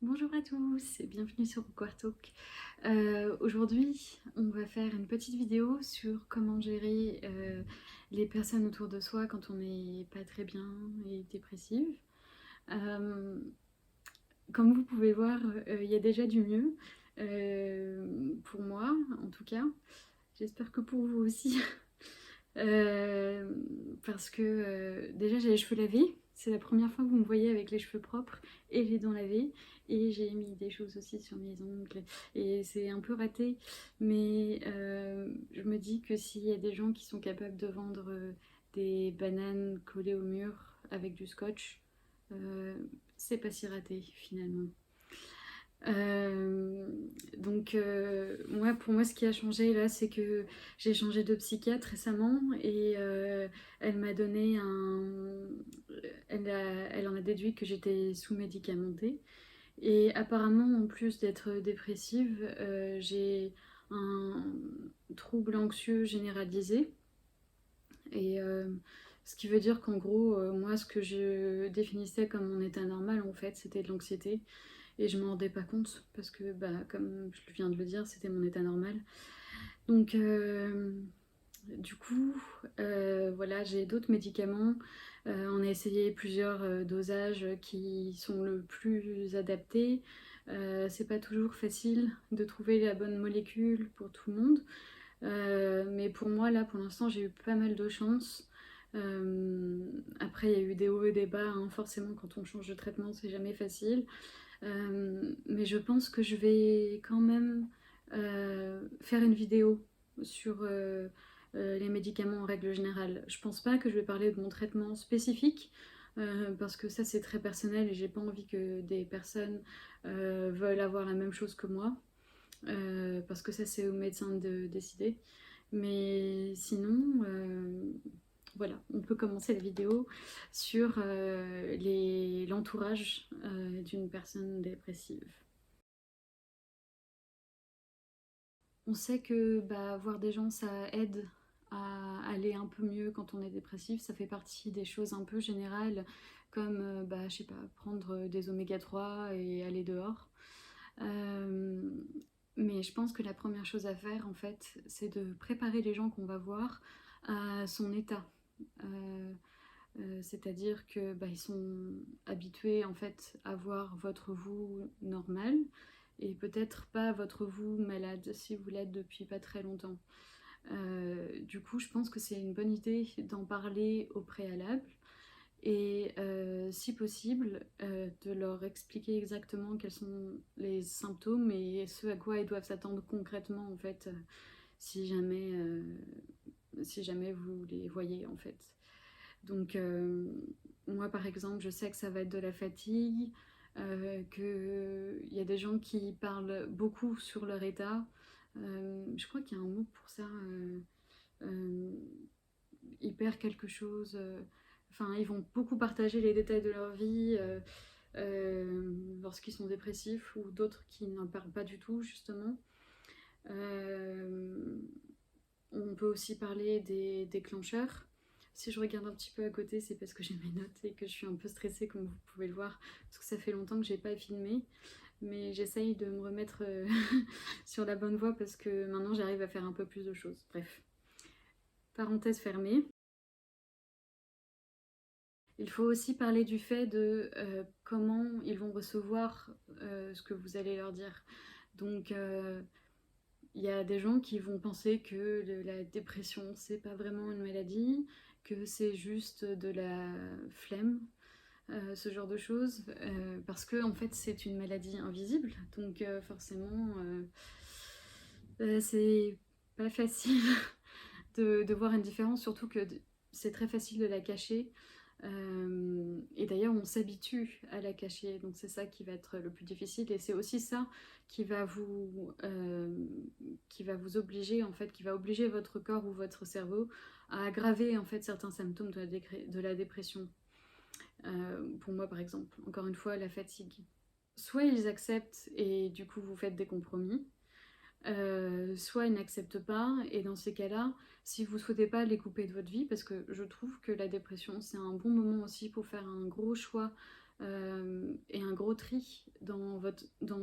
Bonjour à tous et bienvenue sur Quartalk. Aujourd'hui, on va faire une petite vidéo sur comment gérer les personnes autour de soi quand on n'est pas très bien et dépressive. Euh, Comme vous pouvez voir, il y a déjà du mieux, pour moi en tout cas. J'espère que pour vous aussi. Euh, Parce que déjà j'ai les cheveux lavés, c'est la première fois que vous me voyez avec les cheveux propres et les dents lavées, et j'ai mis des choses aussi sur mes ongles et c'est un peu raté, mais je me dis que s'il y a des gens qui sont capables de vendre des bananes collées au mur avec du scotch, euh, c'est pas si raté finalement. Euh, moi, pour moi, ce qui a changé là, c'est que j'ai changé de psychiatre récemment et elle m'a donné elle en a déduit que j'étais sous-médicamentée. Et apparemment, en plus d'être dépressive, j'ai un trouble anxieux généralisé. Et ce qui veut dire qu'en gros, moi, ce que je définissais comme mon état normal, en fait, c'était de l'anxiété. Et je m'en rendais pas compte parce que, bah, comme je viens de le dire, c'était mon état normal. Donc, du coup, voilà, j'ai d'autres médicaments. On a essayé plusieurs dosages qui sont le plus adaptés. C'est pas toujours facile de trouver la bonne molécule pour tout le monde. Mais pour moi, là, pour l'instant, j'ai eu pas mal de chance. Après, il y a eu des hauts et des bas, hein. Forcément, quand on change de traitement, c'est jamais facile. Mais je pense que je vais quand même faire une vidéo sur les médicaments en règle générale. Je pense pas que je vais parler de mon traitement spécifique, parce que ça c'est très personnel et j'ai pas envie que des personnes veuillent avoir la même chose que moi, parce que ça c'est au médecin de décider. Mais sinon, voilà, on peut commencer la vidéo sur l'entourage d'une personne dépressive. On sait que bah, voir des gens, ça aide à aller un peu mieux quand on est dépressif. Ça fait partie des choses un peu générales, comme, bah, je sais pas, prendre des oméga 3 et aller dehors. Euh, mais je pense que la première chose à faire, en fait, c'est de préparer les gens qu'on va voir à son état. Euh, C'est-à-dire que bah, ils sont habitués en fait à voir votre vous normal et peut-être pas votre vous malade si vous l'êtes depuis pas très longtemps. Du coup, je pense que c'est une bonne idée d'en parler au préalable et si possible de leur expliquer exactement quels sont les symptômes et ce à quoi ils doivent s'attendre concrètement en fait, si jamais vous les voyez en fait. Donc, moi, par exemple, je sais que ça va être de la fatigue, qu'il y a des gens qui parlent beaucoup sur leur état. Je crois qu'il y a un mot pour ça. Euh, Hyper quelque chose. Enfin, ils vont beaucoup partager les détails de leur vie lorsqu'ils sont dépressifs ou d'autres qui n'en parlent pas du tout, justement. Euh, on peut aussi parler des déclencheurs. Si je regarde un petit peu à côté, c'est parce que j'ai mes notes et que je suis un peu stressée, comme vous pouvez le voir, parce que ça fait longtemps que j'ai pas filmé. Mais j'essaye de me remettre sur la bonne voie parce que maintenant j'arrive à faire un peu plus de choses. Bref, parenthèse fermée. Il faut aussi parler du fait de comment ils vont recevoir ce que vous allez leur dire. Donc, il y a des gens qui vont penser que la dépression, c'est pas vraiment une maladie, que c'est juste de la flemme, ce genre de choses, parce que en fait c'est une maladie invisible, donc forcément c'est pas facile de voir une différence, surtout que c'est très facile de la cacher. Et d'ailleurs, on s'habitue à la cacher, donc c'est ça qui va être le plus difficile, et c'est aussi ça qui va vous obliger, en fait, qui va obliger votre corps ou votre cerveau à aggraver en fait certains symptômes de la dépression. Pour moi, par exemple, encore une fois, la fatigue. Soit ils acceptent et du coup vous faites des compromis, soit ils n'acceptent pas, et dans ces cas-là, si vous ne souhaitez pas les couper de votre vie, parce que je trouve que la dépression c'est un bon moment aussi pour faire un gros choix et un gros tri dans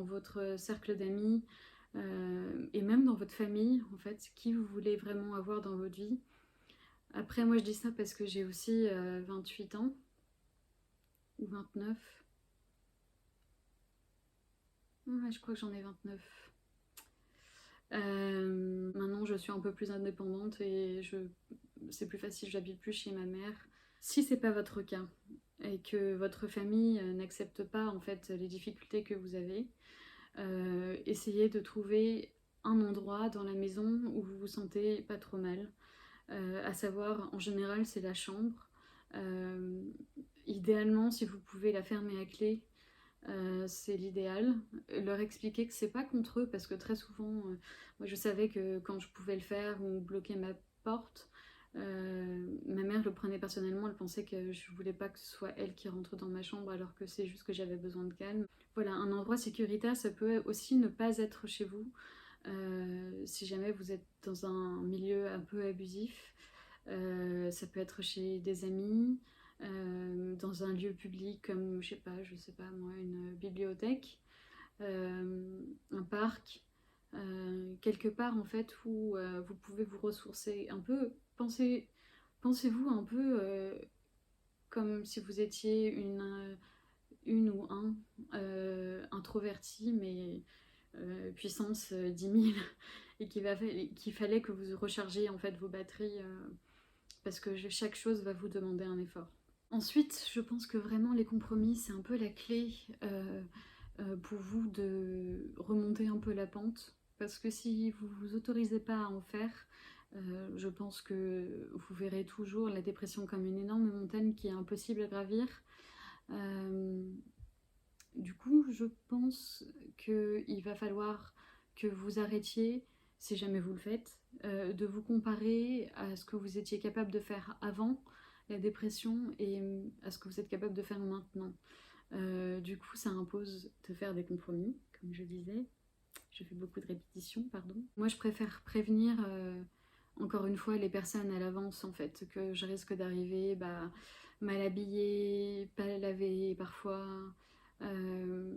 votre cercle d'amis et même dans votre famille, en fait, qui vous voulez vraiment avoir dans votre vie. Après, moi je dis ça parce que j'ai aussi 28 ans, ou 29. Ouais, je crois que j'en ai 29. Maintenant, je suis un peu plus indépendante et c'est plus facile, j'habite plus chez ma mère. Si c'est pas votre cas et que votre famille n'accepte pas en fait les difficultés que vous avez, essayez de trouver un endroit dans la maison où vous vous sentez pas trop mal. À savoir, en général, c'est la chambre. Euh, Idéalement, si vous pouvez la fermer à clé, c'est l'idéal. Leur expliquer que c'est pas contre eux, parce que très souvent, moi je savais que quand je pouvais le faire ou bloquer ma porte, ma mère le prenait personnellement, elle pensait que je voulais pas que ce soit elle qui rentre dans ma chambre alors que c'est juste que j'avais besoin de calme. Voilà, un endroit sécuritaire, ça peut aussi ne pas être chez vous. Si jamais vous êtes dans un milieu un peu abusif, ça peut être chez des amis, dans un lieu public comme, je sais pas moi, une bibliothèque, un parc, quelque part en fait où vous pouvez vous ressourcer un peu. Pensez-vous un peu comme si vous étiez une ou un introverti, mais puissance 10 000, et qu'il fallait que vous rechargiez en fait vos batteries parce que chaque chose va vous demander un effort. Ensuite, je pense que vraiment les compromis, c'est un peu la clé pour vous de remonter un peu la pente. Parce que si vous ne vous autorisez pas à en faire, je pense que vous verrez toujours la dépression comme une énorme montagne qui est impossible à gravir. Euh, du coup, je pense qu'il va falloir que vous arrêtiez, si jamais vous le faites, de vous comparer à ce que vous étiez capable de faire avant la dépression et à ce que vous êtes capable de faire maintenant. Du coup, ça impose de faire des compromis, comme je disais. Je fais beaucoup de répétitions, pardon. Moi, je préfère prévenir, encore une fois, les personnes à l'avance, en fait, que je risque d'arriver mal habillée, pas lavée parfois, euh,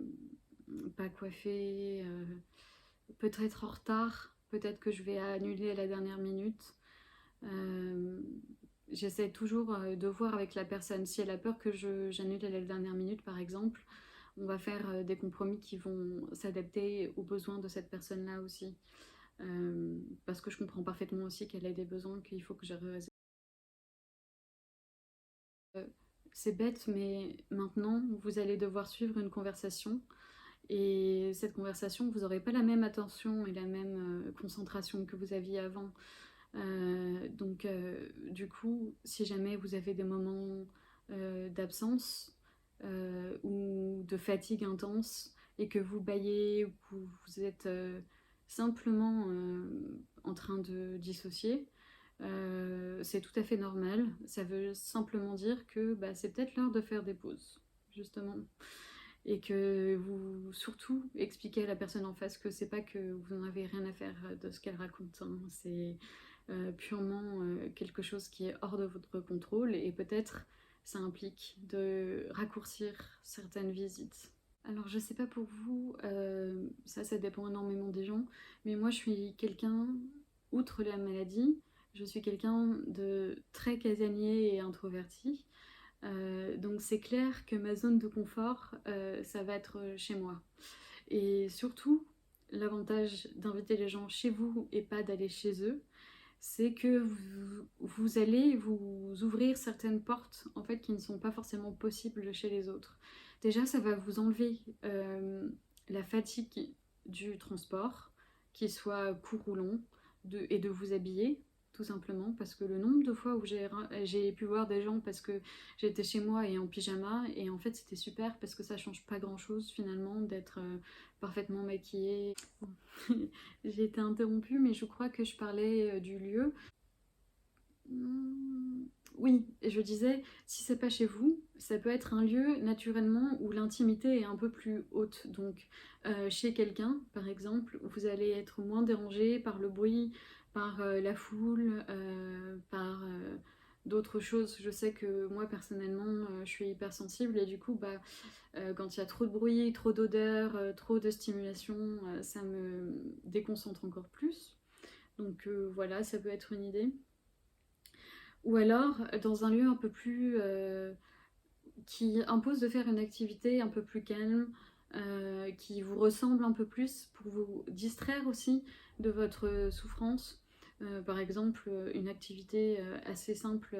pas coiffée, peut-être en retard, peut-être que je vais annuler à la dernière minute. Euh, J'essaie toujours de voir avec la personne. Si elle a peur que j'annule à la dernière minute, par exemple, on va faire des compromis qui vont s'adapter aux besoins de cette personne-là aussi. Parce que je comprends parfaitement aussi qu'elle a des besoins qu'il faut que je réalise. C'est bête, mais maintenant, vous allez devoir suivre une conversation. Et cette conversation, vous n'aurez pas la même attention et la même concentration que vous aviez avant. Du coup, si jamais vous avez des moments d'absence ou de fatigue intense et que vous bâillez ou que vous êtes simplement en train de dissocier, c'est tout à fait normal. Ça veut simplement dire que c'est peut-être l'heure de faire des pauses, justement. Et que vous surtout expliquez à la personne en face que c'est pas que vous n'en avez rien à faire de ce qu'elle raconte, hein. C'est purement quelque chose qui est hors de votre contrôle et peut-être ça implique de raccourcir certaines visites. Alors je sais pas pour vous, ça dépend énormément des gens, mais moi je suis quelqu'un, outre la maladie, je suis quelqu'un de très casanier et introverti. Donc c'est clair que ma zone de confort, ça va être chez moi. Et surtout, l'avantage d'inviter les gens chez vous et pas d'aller chez eux, c'est que vous allez vous ouvrir certaines portes en fait qui ne sont pas forcément possibles chez les autres. Déjà, ça va vous enlever la fatigue du transport, qu'il soit court ou long, et de vous habiller tout simplement, parce que le nombre de fois où j'ai pu voir des gens parce que j'étais chez moi et en pyjama, et en fait c'était super parce que ça change pas grand chose finalement d'être parfaitement maquillée. J'ai été interrompue, mais je crois que je parlais du lieu. Oui, et je disais, si c'est pas chez vous, ça peut être un lieu naturellement où l'intimité est un peu plus haute. Donc, chez quelqu'un, par exemple, vous allez être moins dérangé par le bruit, par la foule, par d'autres choses. Je sais que moi personnellement je suis hypersensible et du coup quand il y a trop de bruit, trop d'odeurs, trop de stimulation, ça me déconcentre encore plus. Donc voilà, ça peut être une idée. Ou alors dans un lieu un peu plus qui impose de faire une activité un peu plus calme, qui vous ressemble un peu plus pour vous distraire aussi de votre souffrance. Par exemple, une activité assez simple,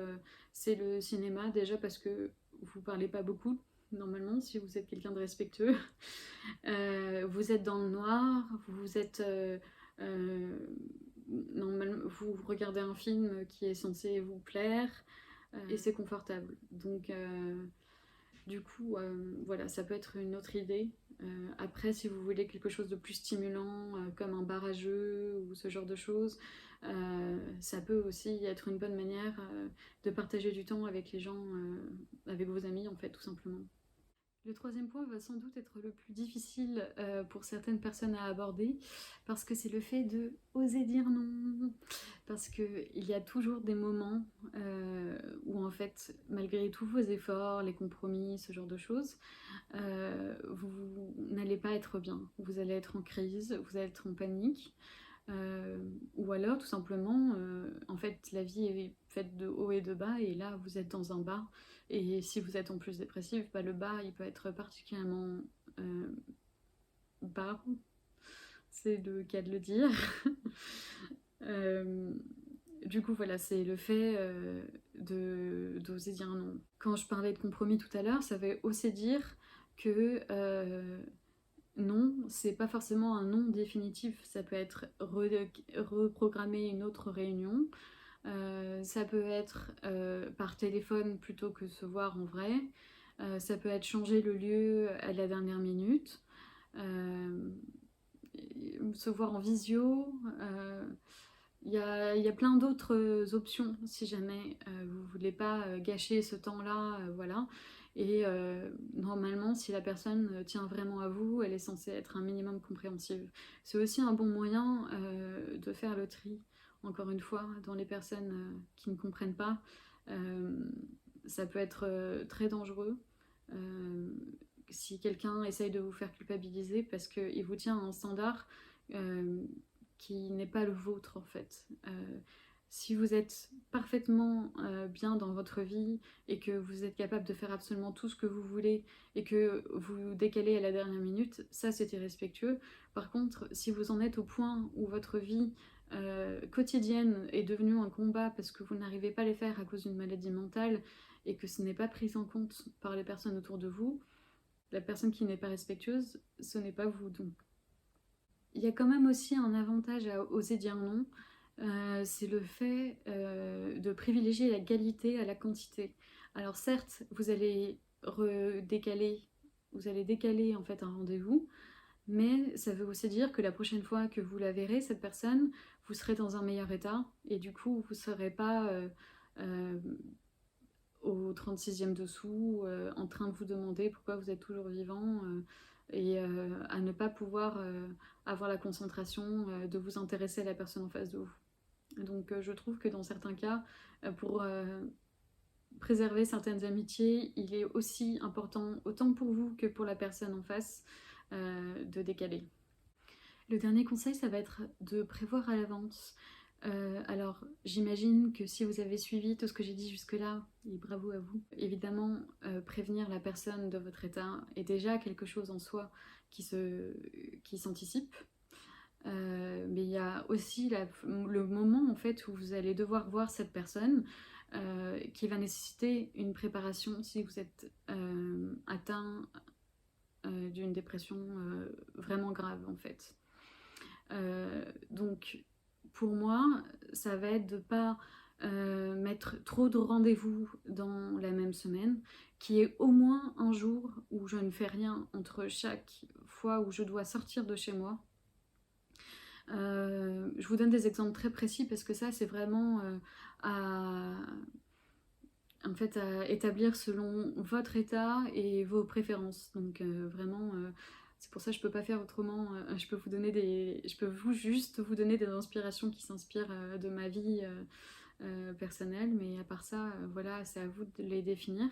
c'est le cinéma, déjà parce que vous parlez pas beaucoup, normalement, si vous êtes quelqu'un de respectueux. Vous êtes dans le noir, vous êtes... normalement, vous regardez un film qui est censé vous plaire, et c'est confortable. Donc... du coup, voilà, ça peut être une autre idée. Après, si vous voulez quelque chose de plus stimulant, comme un bar à jeux ou ce genre de choses, ça peut aussi être une bonne manière de partager du temps avec les gens, avec vos amis, en fait, tout simplement. Le troisième point va sans doute être le plus difficile pour certaines personnes à aborder parce que c'est le fait de oser dire non. Parce qu'il y a toujours des moments où en fait, malgré tous vos efforts, les compromis, ce genre de choses, vous n'allez pas être bien. Vous allez être en crise, vous allez être en panique. Ou alors tout simplement, en fait, la vie est faite de haut et de bas, et là vous êtes dans un bas, et si vous êtes en plus dépressif, le bas il peut être particulièrement bas, c'est le cas de le dire. euh, du coup voilà, c'est le fait d'oser dire non. Quand je parlais de compromis tout à l'heure, ça veut aussi dire que non, c'est pas forcément un non définitif, ça peut être reprogrammer une autre réunion, ça peut être par téléphone plutôt que se voir en vrai, ça peut être changer le lieu à la dernière minute, euh, se voir en visio, y a plein d'autres options si jamais vous ne voulez pas gâcher ce temps-là, voilà. Et normalement, si la personne tient vraiment à vous, elle est censée être un minimum compréhensive. C'est aussi un bon moyen de faire le tri, encore une fois, dans les personnes qui ne comprennent pas. Euh, Ça peut être très dangereux euh, si quelqu'un essaye de vous faire culpabiliser parce qu'il vous tient à un standard euh, qui n'est pas le vôtre en fait. Si vous êtes parfaitement bien dans votre vie et que vous êtes capable de faire absolument tout ce que vous voulez et que vous décalez à la dernière minute, ça c'est irrespectueux. Par contre, si vous en êtes au point où votre vie quotidienne est devenue un combat parce que vous n'arrivez pas à les faire à cause d'une maladie mentale et que ce n'est pas pris en compte par les personnes autour de vous, la personne qui n'est pas respectueuse, ce n'est pas vous. Donc il y a quand même aussi un avantage à oser dire non, c'est le fait de privilégier la qualité à la quantité. Alors certes, vous allez décaler en fait un rendez-vous, mais ça veut aussi dire que la prochaine fois que vous la verrez, cette personne, vous serez dans un meilleur état et du coup vous ne serez pas euh, au 36e dessous, en train de vous demander pourquoi vous êtes toujours vivant et à ne pas pouvoir avoir la concentration de vous intéresser à la personne en face de vous. Donc je trouve que dans certains cas, pour préserver certaines amitiés, il est aussi important, autant pour vous que pour la personne en face, de décaler. Le dernier conseil, ça va être de prévoir à l'avance. Alors, j'imagine que si vous avez suivi tout ce que j'ai dit jusque-là, et bravo à vous, évidemment, prévenir la personne de votre état est déjà quelque chose en soi qui s'anticipe. Mais il y a aussi le moment en fait où vous allez devoir voir cette personne qui va nécessiter une préparation si vous êtes atteint d'une dépression vraiment grave en fait. Donc pour moi, ça va être de ne pas mettre trop de rendez-vous dans la même semaine, qui est au moins un jour où je ne fais rien entre chaque fois où je dois sortir de chez moi. Je vous donne des exemples très précis parce que ça c'est vraiment en fait, à établir selon votre état et vos préférences. Donc vraiment, c'est pour ça que je peux pas faire autrement. Je peux juste vous donner des inspirations qui s'inspirent de ma vie personnelles, mais à part ça, voilà, c'est à vous de les définir.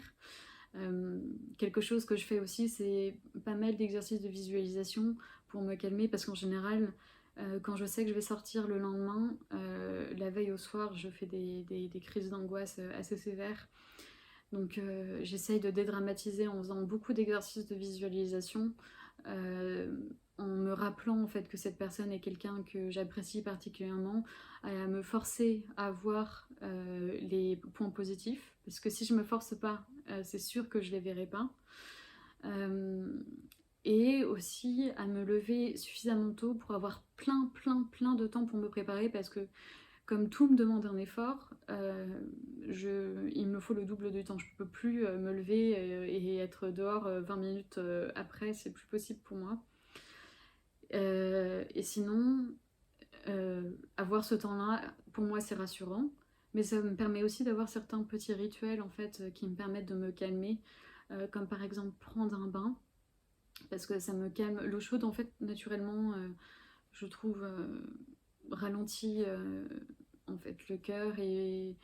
Quelque chose que je fais aussi, c'est pas mal d'exercices de visualisation pour me calmer, parce qu'en général, quand je sais que je vais sortir le lendemain, la veille au soir, je fais des crises d'angoisse assez sévères. Donc j'essaye de dédramatiser en faisant beaucoup d'exercices de visualisation, en me rappelant en fait que cette personne est quelqu'un que j'apprécie particulièrement, à me forcer à voir les points positifs, parce que si je me force pas, c'est sûr que je les verrai pas. Et aussi à me lever suffisamment tôt pour avoir plein de temps pour me préparer, parce que comme tout me demande un effort, il me faut le double du temps. Je peux plus me lever et être dehors 20 minutes après, c'est plus possible pour moi. Et sinon, avoir ce temps-là, pour moi, c'est rassurant. Mais ça me permet aussi d'avoir certains petits rituels en fait qui me permettent de me calmer, comme par exemple prendre un bain, parce que ça me calme. L'eau chaude, en fait, naturellement, je trouve ralentit en fait le cœur et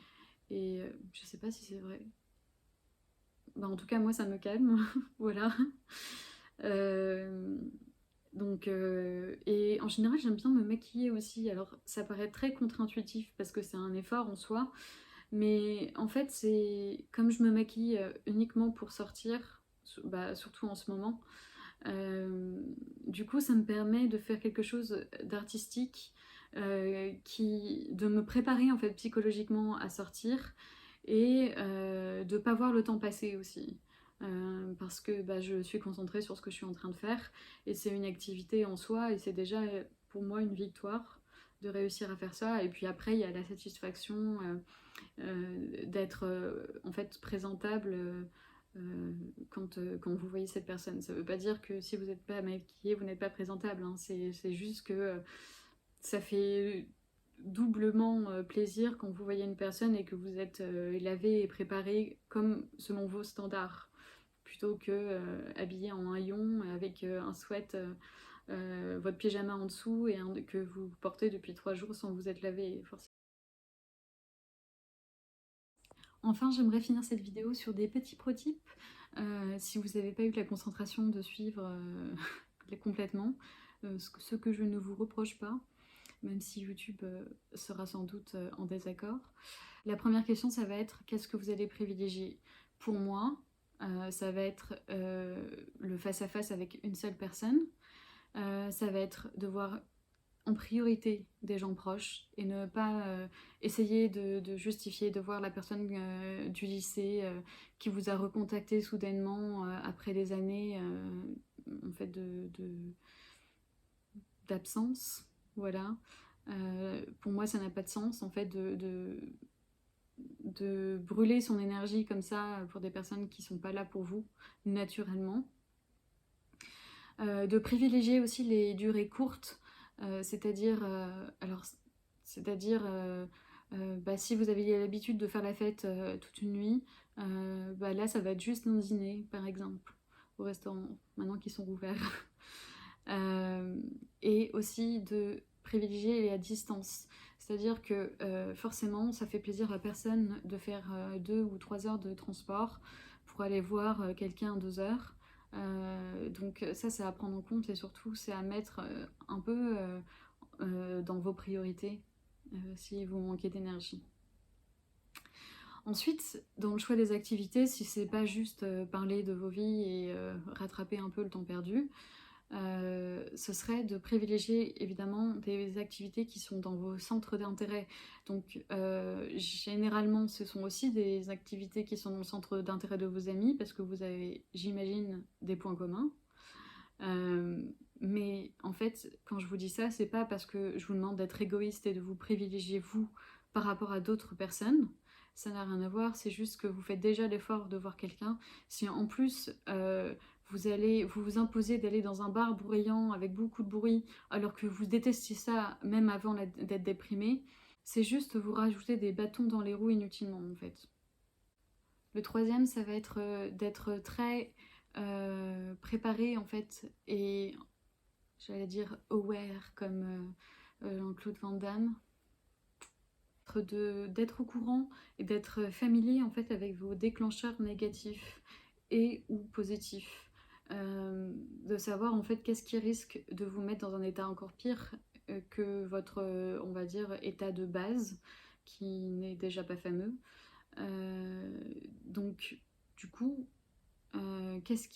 je sais pas si c'est vrai. Bah, en tout cas, moi, ça me calme. Voilà. Euh, et en général, j'aime bien me maquiller aussi. Alors, ça paraît très contre-intuitif parce que c'est un effort en soi. Mais en fait, c'est comme je me maquille uniquement pour sortir, bah, surtout en ce moment. Du coup, ça me permet de faire quelque chose d'artistique, de me préparer en fait psychologiquement à sortir et de pas voir le temps passer aussi. Parce que bah, je suis concentrée sur ce que je suis en train de faire et c'est une activité en soi et c'est déjà pour moi une victoire de réussir à faire ça. Et puis après, il y a la satisfaction d'être en fait présentable quand vous voyez cette personne. Ça veut pas dire que si vous n'êtes pas maquillé, vous n'êtes pas présentable, hein. C'est juste que ça fait doublement plaisir quand vous voyez une personne et que vous êtes lavé et préparé comme selon vos standards, plutôt que habillé en haillons avec un sweat, votre pyjama en dessous et que vous portez depuis 3 jours sans vous être lavé forcément. Enfin, j'aimerais finir cette vidéo sur des petits prototypes. Si vous n'avez pas eu la concentration de suivre complètement, ce que je ne vous reproche pas, même si YouTube sera sans doute en désaccord. La première question, ça va être qu'est-ce que vous allez privilégier? Pour moi, ça va être le face-à-face avec une seule personne. Ça va être de voir en priorité des gens proches et ne pas essayer de justifier, de voir la personne du lycée qui vous a recontacté soudainement après des années en fait d'absence. Voilà. Pour moi, ça n'a pas de sens en fait de brûler son énergie comme ça pour des personnes qui sont pas là pour vous naturellement. De privilégier aussi les durées courtes, c'est-à-dire, bah, si vous avez l'habitude de faire la fête toute une nuit, bah, là ça va être juste un dîner par exemple au restaurant, maintenant qu'ils sont rouverts. Et aussi de privilégier la distance, c'est-à-dire que forcément ça fait plaisir à personne de faire 2 ou 3 heures de transport pour aller voir quelqu'un 2 heures. Donc ça c'est à prendre en compte et surtout c'est à mettre un peu dans vos priorités si vous manquez d'énergie. Ensuite, dans le choix des activités, si c'est pas juste parler de vos vies et rattraper un peu le temps perdu, ce serait de privilégier évidemment des activités qui sont dans vos centres d'intérêt. Donc généralement ce sont aussi des activités qui sont dans le centre d'intérêt de vos amis parce que vous avez, j'imagine, des points communs. Mais en fait, quand je vous dis ça, c'est pas parce que je vous demande d'être égoïste et de vous privilégier vous par rapport à d'autres personnes. Ça n'a rien à voir, c'est juste que vous faites déjà l'effort de voir quelqu'un. Si en plus vous vous imposez d'aller dans un bar bruyant avec beaucoup de bruit alors que vous détestiez ça même avant d'être déprimé, c'est juste vous rajouter des bâtons dans les roues inutilement en fait. Le troisième, ça va être d'être très préparé en fait et j'allais dire aware comme Jean-Claude Van Damme. d'être au courant et d'être familier en fait avec vos déclencheurs négatifs et ou positifs. De savoir en fait qu'est-ce qui risque de vous mettre dans un état encore pire que votre, on va dire, état de base, qui n'est déjà pas fameux. Donc, du coup, qu'est-ce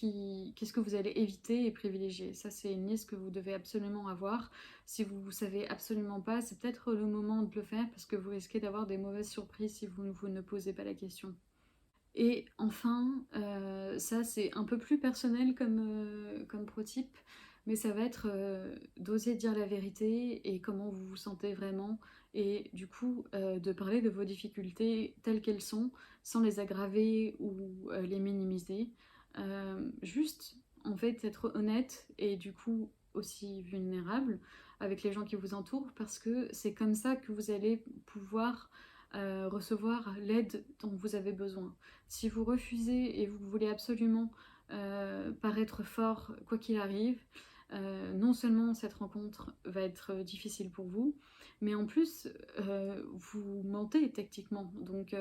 que vous allez éviter et privilégier? Ça, c'est une liste que vous devez absolument avoir. Si vous ne savez absolument pas, c'est peut-être le moment de le faire parce que vous risquez d'avoir des mauvaises surprises si vous ne posez pas la question. Et enfin, ça c'est un peu plus personnel comme pro-tip, mais ça va être d'oser dire la vérité et comment vous vous sentez vraiment, et du coup de parler de vos difficultés telles qu'elles sont, sans les aggraver ou les minimiser. Juste, en fait, être honnête et du coup aussi vulnérable avec les gens qui vous entourent, parce que c'est comme ça que vous allez pouvoir recevoir l'aide dont vous avez besoin. Si vous refusez et vous voulez absolument paraître fort quoi qu'il arrive, non seulement cette rencontre va être difficile pour vous, mais en plus vous mentez tactiquement. Donc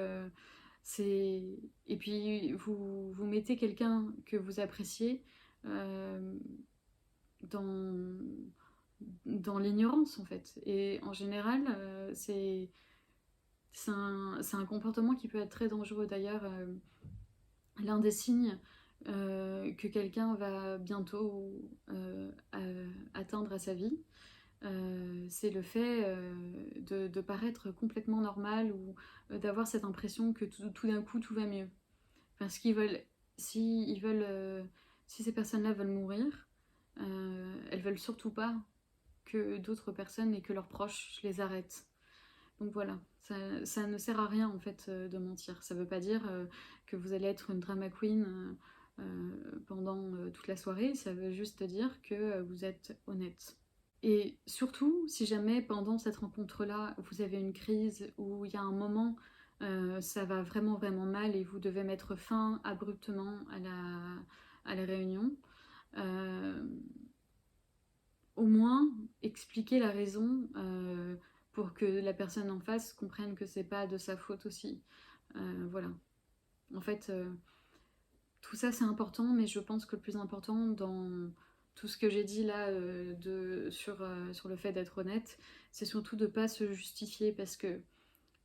c'est... Et puis vous mettez quelqu'un que vous appréciez euh, dans, dans l'ignorance en fait. Et en général, c'est un comportement qui peut être très dangereux. D'ailleurs, l'un des signes que quelqu'un va bientôt atteindre à sa vie, c'est le fait de paraître complètement normal ou d'avoir cette impression que tout d'un coup tout va mieux. Parce qu'ils veulent, si, ils veulent, si ces personnes-là veulent mourir, elles veulent surtout pas que d'autres personnes et que leurs proches les arrêtent. Donc voilà, ça ne sert à rien en fait de mentir. Ça veut pas dire que vous allez être une drama queen pendant toute la soirée, ça veut juste dire que vous êtes honnête. Et surtout, si jamais pendant cette rencontre-là, vous avez une crise ou il y a un moment, ça va vraiment vraiment mal et vous devez mettre fin abruptement à la réunion, euh, au moins expliquer la raison pour que la personne en face comprenne que c'est pas de sa faute aussi. Voilà. En fait, tout ça c'est important, mais je pense que le plus important dans tout ce que j'ai dit là sur le fait d'être honnête, c'est surtout de ne pas se justifier parce que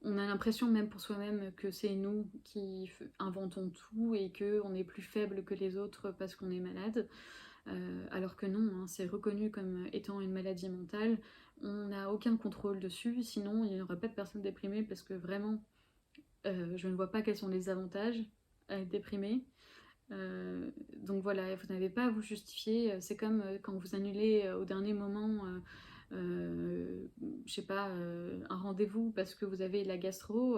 on a l'impression même pour soi-même que c'est nous qui inventons tout et qu'on est plus faible que les autres parce qu'on est malade. Alors que non, hein, c'est reconnu comme étant une maladie mentale. On n'a aucun contrôle dessus, sinon il n'y aurait pas de personnes déprimées parce que vraiment, je ne vois pas quels sont les avantages à être déprimé. Donc voilà, vous n'avez pas à vous justifier. C'est comme quand vous annulez au dernier moment, je sais pas, un rendez-vous parce que vous avez la gastro.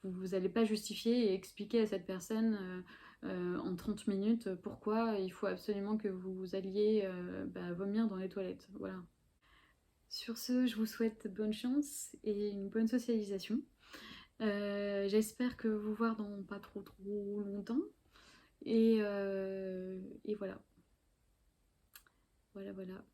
Vous n'allez pas justifier et expliquer à cette personne en 30 minutes pourquoi il faut absolument que vous alliez vomir dans les toilettes. Voilà. Sur ce, je vous souhaite bonne chance et une bonne socialisation. J'espère que vous voir dans pas trop longtemps. Et voilà. Voilà, voilà.